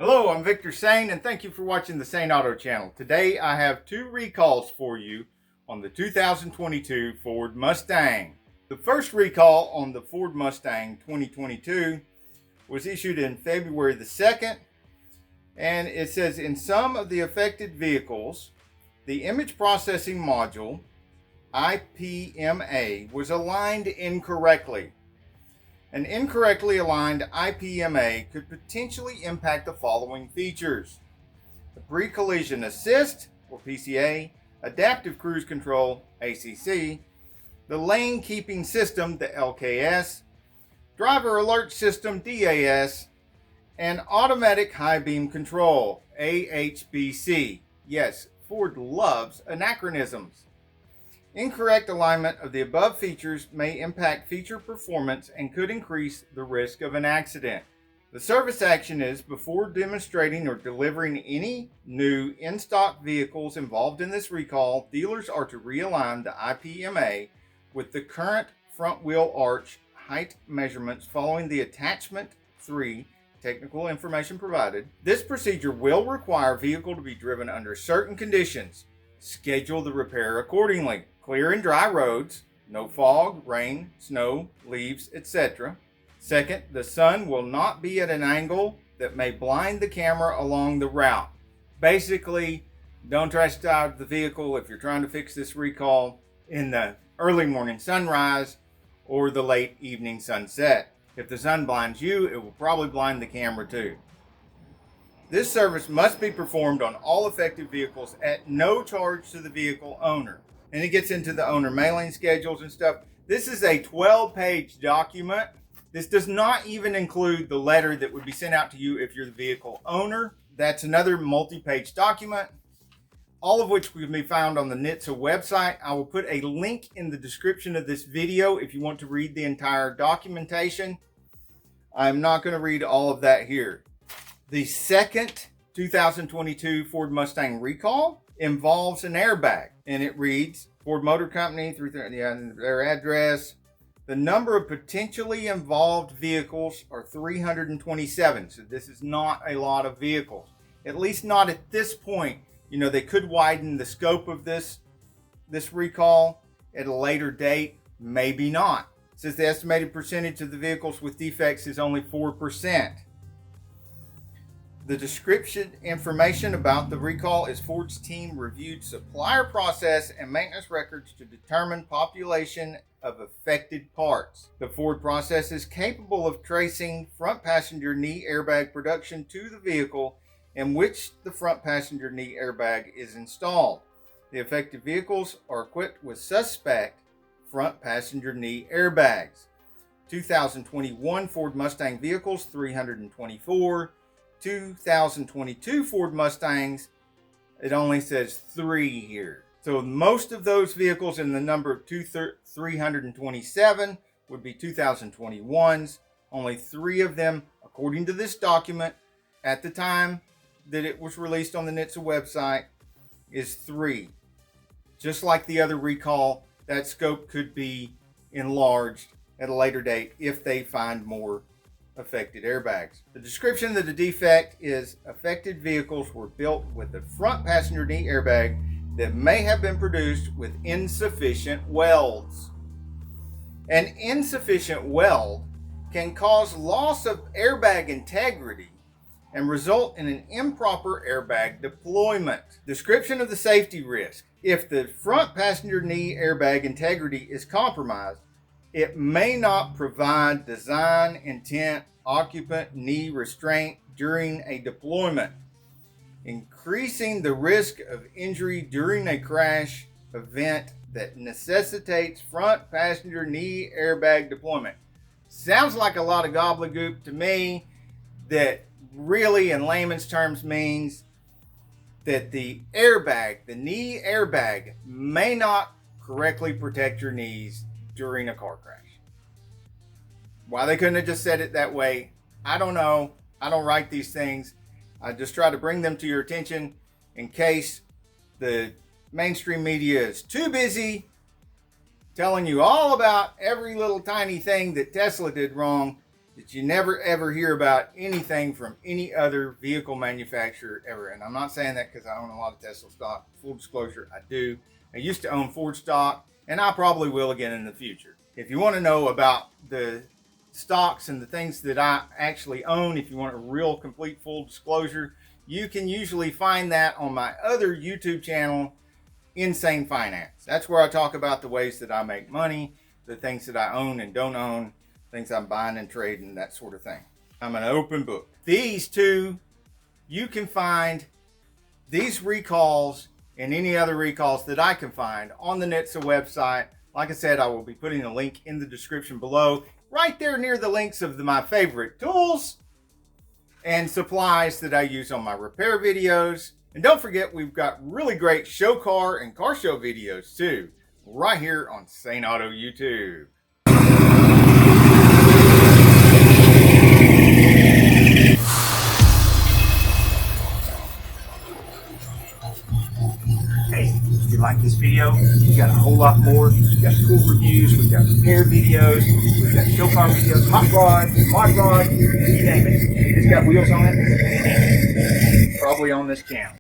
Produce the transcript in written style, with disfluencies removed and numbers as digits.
Hello, I'm Victor Sane, and thank you for watching the Saneauto channel. Today I have two recalls for you on the 2022 Ford Mustang. The first recall on the Ford Mustang 2022 was issued in February the 2nd, and it says in some of the affected vehicles, the image processing module, IPMA, was aligned incorrectly. An incorrectly aligned IPMA could potentially impact the following features: the pre-collision assist, or PCA, adaptive cruise control, ACC, the lane keeping system, the LKS, driver alert system, DAS, and automatic high beam control, AHBC. Yes, Ford loves anachronisms. Incorrect alignment of the above features may impact feature performance and could increase the risk of an accident. The service action is before demonstrating or delivering any new in-stock vehicles involved in this recall, dealers are to realign the IPMA with the current front wheel arch height measurements following the attachment 3 technical information provided. This procedure will require vehicle to be driven under certain conditions. Schedule the repair accordingly. Clear and dry roads, no fog, rain, snow, leaves, etc. Second, the sun will not be at an angle that may blind the camera along the route. Basically, don't try to stop the vehicle if you're trying to fix this recall in the early morning sunrise or the late evening sunset. If the sun blinds you, it will probably blind the camera too. This service must be performed on all affected vehicles at no charge to the vehicle owner. And it gets into the owner mailing schedules and stuff. This is a 12-page document. This does not even include the letter that would be sent out to you if you're the vehicle owner. That's another multi-page document, all of which can be found on the NHTSA website. I will put a link in the description of this video if you want to read the entire documentation. I'm not going to read all of that here. The second 2022 Ford Mustang recall involves an airbag, and it reads Ford Motor Company, their address. The number of potentially involved vehicles are 327, so this is not a lot of vehicles, at least not at this point. You know, they could widen the scope of this recall at a later date, maybe not, since the estimated percentage of the vehicles with defects is only 4%. The description information about the recall is Ford's team reviewed supplier process and maintenance records to determine population of affected parts. The Ford process is capable of tracing front passenger knee airbag production to the vehicle in which the front passenger knee airbag is installed. The affected vehicles are equipped with suspect front passenger knee airbags. 2021 Ford Mustang vehicles, 324. 2022 Ford Mustangs, it only says 3 here. So most of those vehicles in the number of 327 would be 2021s. Only 3 of them, according to this document, at the time that it was released on the NHTSA website, is 3. Just like the other recall, that scope could be enlarged at a later date if they find more affected airbags. The description of the defect is affected vehicles were built with a front passenger knee airbag that may have been produced with insufficient welds. An insufficient weld can cause loss of airbag integrity and result in an improper airbag deployment. Description of the safety risk. If the front passenger knee airbag integrity is compromised, it may not provide design intent occupant knee restraint during a deployment, increasing the risk of injury during a crash event that necessitates front passenger knee airbag deployment. Sounds like a lot of gobbledygook to me that really in layman's terms means that the airbag, the knee airbag, may not correctly protect your knees during a car crash. Why they couldn't have just said it that way, I don't know. I don't write these things. I just try to bring them to your attention in case the mainstream media is too busy telling you all about every little tiny thing that Tesla did wrong. that you never ever hear about anything from any other vehicle manufacturer ever. And I'm not saying that because I own a lot of Tesla stock. Full disclosure, I do. I used to own Ford stock, and I probably will again in the future. If you want to know about the stocks and the things that I actually own, if you want a real complete full disclosure, you can usually find that on my other YouTube channel, Insane Finance. That's where I talk about the ways that I make money, the things that I own and don't own, things I'm buying and trading, that sort of thing. I'm an open book. These two, you can find these recalls and any other recalls that I can find on the NHTSA website. Like I said, I will be putting a link in the description below, right there near the links of my favorite tools and supplies that I use on my repair videos. And don't forget, we've got really great show car and car show videos too, right here on Saneauto YouTube. Hey, if you like this video, we got a whole lot more. We've got cool reviews, we've got repair videos, we've got show car videos, hot rod, mod rod, you name it. It's got wheels on it, probably on this channel.